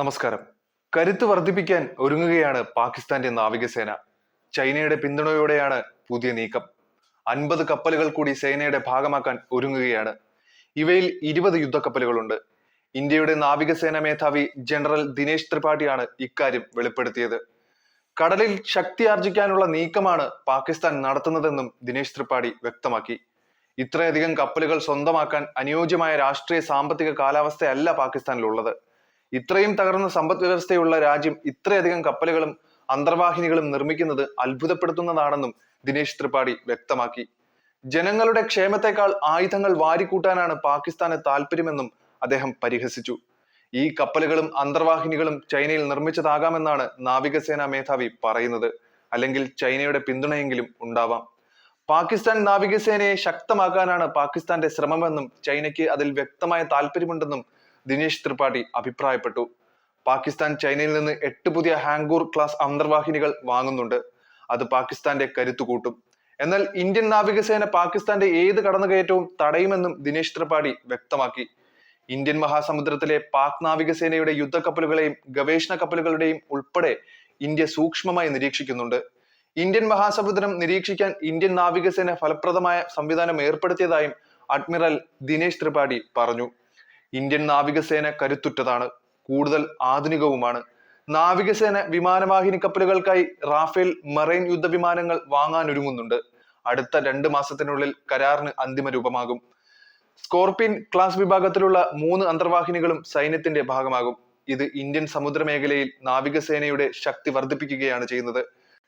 നമസ്കാരം. കരുത്ത് വർദ്ധിപ്പിക്കാൻ ഒരുങ്ങുകയാണ് പാകിസ്ഥാന്റെ നാവികസേന. ചൈനയുടെ പിന്തുണയോടെയാണ് പുതിയ നീക്കം. 50 കപ്പലുകൾ കൂടി സേനയുടെ ഭാഗമാക്കാൻ ഒരുങ്ങുകയാണ്. ഇവയിൽ 20 യുദ്ധക്കപ്പലുകളുണ്ട്. ഇന്ത്യയുടെ നാവികസേന മേധാവി ജനറൽ ദിനേശ് ത്രിപാഠിയാണ് ഇക്കാര്യം വെളിപ്പെടുത്തിയത്. കടലിൽ ശക്തിയാർജിക്കാനുള്ള നീക്കമാണ് പാകിസ്ഥാൻ നടത്തുന്നതെന്നും ദിനേശ് ത്രിപാഠി വ്യക്തമാക്കി. ഇത്രയധികം കപ്പലുകൾ സ്വന്തമാക്കാൻ അനുയോജ്യമായ രാഷ്ട്രീയ സാമ്പത്തിക കാലാവസ്ഥയല്ല പാകിസ്ഥാനിലുള്ളത്. ഇത്രയും തകർന്ന സമ്പദ് വ്യവസ്ഥയുള്ള രാജ്യം ഇത്രയധികം കപ്പലുകളും അന്തർവാഹിനികളും നിർമ്മിക്കുന്നത് അത്ഭുതപ്പെടുത്തുന്നതാണെന്നും ദിനേശ് ത്രിപാഠി വ്യക്തമാക്കി. ജനങ്ങളുടെ ക്ഷേമത്തെക്കാൾ ആയുധങ്ങൾ വാരിക്കൂട്ടാനാണ് പാകിസ്ഥാന് താല്പര്യമെന്നും അദ്ദേഹം പരിഹസിച്ചു. ഈ കപ്പലുകളും അന്തർവാഹിനികളും ചൈനയിൽ നിർമ്മിച്ചതാകാമെന്നാണ് നാവികസേന മേധാവി പറയുന്നത്. അല്ലെങ്കിൽ ചൈനയുടെ പിന്തുണയെങ്കിലും ഉണ്ടാവാം. പാകിസ്ഥാൻ നാവികസേനയെ ശക്തമാക്കാനാണ് പാകിസ്ഥാന്റെ ശ്രമമെന്നും ചൈനയ്ക്ക് അതിൽ വ്യക്തമായ താല്പര്യമുണ്ടെന്നും ദിനേശ് ത്രിപാഠി അഭിപ്രായപ്പെട്ടു. പാകിസ്ഥാൻ ചൈനയിൽ നിന്ന് 8 പുതിയ ഹാങ്കൂർ ക്ലാസ് അന്തർവാഹിനികൾ വാങ്ങുന്നുണ്ട്. അത് പാകിസ്ഥാന്റെ കരുത്തു കൂട്ടും. എന്നാൽ ഇന്ത്യൻ നാവികസേന പാകിസ്ഥാന്റെ ഏത് കടന്നുകയറ്റവും തടയുമെന്നും ദിനേശ് ത്രിപാഠി വ്യക്തമാക്കി. ഇന്ത്യൻ മഹാസമുദ്രത്തിലെ പാക് നാവികസേനയുടെ യുദ്ധക്കപ്പലുകളെയും ഗവേഷണ കപ്പലുകളുടെയും ഉൾപ്പെടെ ഇന്ത്യ സൂക്ഷ്മമായി നിരീക്ഷിക്കുന്നുണ്ട്. ഇന്ത്യൻ മഹാസമുദ്രം നിരീക്ഷിക്കാൻ ഇന്ത്യൻ നാവികസേന ഫലപ്രദമായ സംവിധാനം ഏർപ്പെടുത്തിയതായും അഡ്മിറൽ ദിനേശ് ത്രിപാഠി പറഞ്ഞു. ഇന്ത്യൻ നാവികസേന കരുത്തുറ്റതാണ്, കൂടുതൽ ആധുനികവുമാണ്. നാവികസേന വിമാനവാഹിനി കപ്പലുകൾക്കായി റാഫേൽ മറൈൻ യുദ്ധവിമാനങ്ങൾ വാങ്ങാനൊരുങ്ങുന്നുണ്ട്. അടുത്ത 2 മാസത്തിനുള്ളിൽ കരാറിന് അന്തിമ രൂപമാകും. സ്കോർപിയൻ ക്ലാസ് വിഭാഗത്തിലുള്ള 3 അന്തർവാഹിനികളും സൈന്യത്തിന്റെ ഭാഗമാകും. ഇത് ഇന്ത്യൻ സമുദ്രമേഖലയിൽ നാവികസേനയുടെ ശക്തി വർദ്ധിപ്പിക്കുകയാണ് ചെയ്യുന്നത്.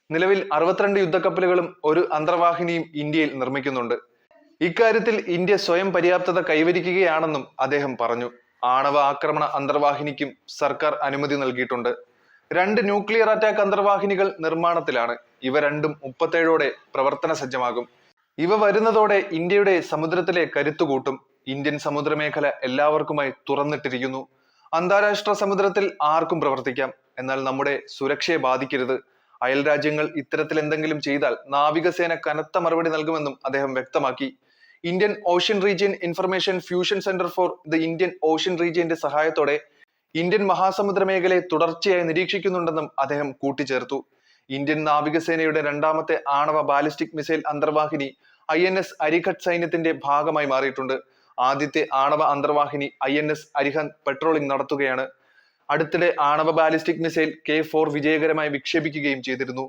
നിലവിൽ 62 യുദ്ധക്കപ്പലുകളും 1 അന്തർവാഹിനിയും ഇന്ത്യയിൽ നിർമ്മിക്കുന്നുണ്ട്. ഇക്കാര്യത്തിൽ ഇന്ത്യ സ്വയം പര്യാപ്തത കൈവരിക്കുകയാണെന്നും അദ്ദേഹം പറഞ്ഞു. ആണവ ആക്രമണ അന്തർവാഹിനിക്കും സർക്കാർ അനുമതി നൽകിയിട്ടുണ്ട്. 2 ന്യൂക്ലിയർ അറ്റാക്ക് അന്തർവാഹിനികൾ നിർമ്മാണത്തിലാണ്. ഇവ രണ്ടും 37ഓടെ പ്രവർത്തന സജ്ജമാകും. ഇവ വരുന്നതോടെ ഇന്ത്യയുടെ സമുദ്രത്തിലെ കരുത്തുകൂട്ടും. ഇന്ത്യൻ സമുദ്രമേഖല എല്ലാവർക്കുമായി തുറന്നിട്ടിരിക്കുന്നു. അന്താരാഷ്ട്ര സമുദ്രത്തിൽ ആർക്കും പ്രവർത്തിക്കാം. എന്നാൽ നമ്മുടെ സുരക്ഷയെ ബാധിക്കരുത്. അയൽ രാജ്യങ്ങൾ ഇത്തരത്തിൽ എന്തെങ്കിലും ചെയ്താൽ നാവികസേന കനത്ത മറുപടി നൽകുമെന്നും അദ്ദേഹം വ്യക്തമാക്കി. Indian Ocean Region Information Fusion Centre for the Indian Ocean റീജിയന്റെ സഹായത്തോടെ ഇന്ത്യൻ മഹാസമുദ്ര മേഖലയെ തുടർച്ചയായി നിരീക്ഷിക്കുന്നുണ്ടെന്നും അദ്ദേഹം കൂട്ടിച്ചേർത്തു. ഇന്ത്യൻ നാവികസേനയുടെ 2ാമത്തെ ആണവ ബാലിസ്റ്റിക് മിസൈൽ അന്തർവാഹിനി INS അരിഘട്ട് സൈന്യത്തിന്റെ ഭാഗമായി മാറിയിട്ടുണ്ട്. ആദ്യത്തെ ആണവ അന്തർവാഹിനി INS അരിഹന്ത് പെട്രോളിംഗ് നടത്തുകയാണ്. അടുത്തിടെ ആണവ ബാലിസ്റ്റിക് മിസൈൽ K4 വിജയകരമായി വിക്ഷേപിക്കുകയും ചെയ്തിരുന്നു.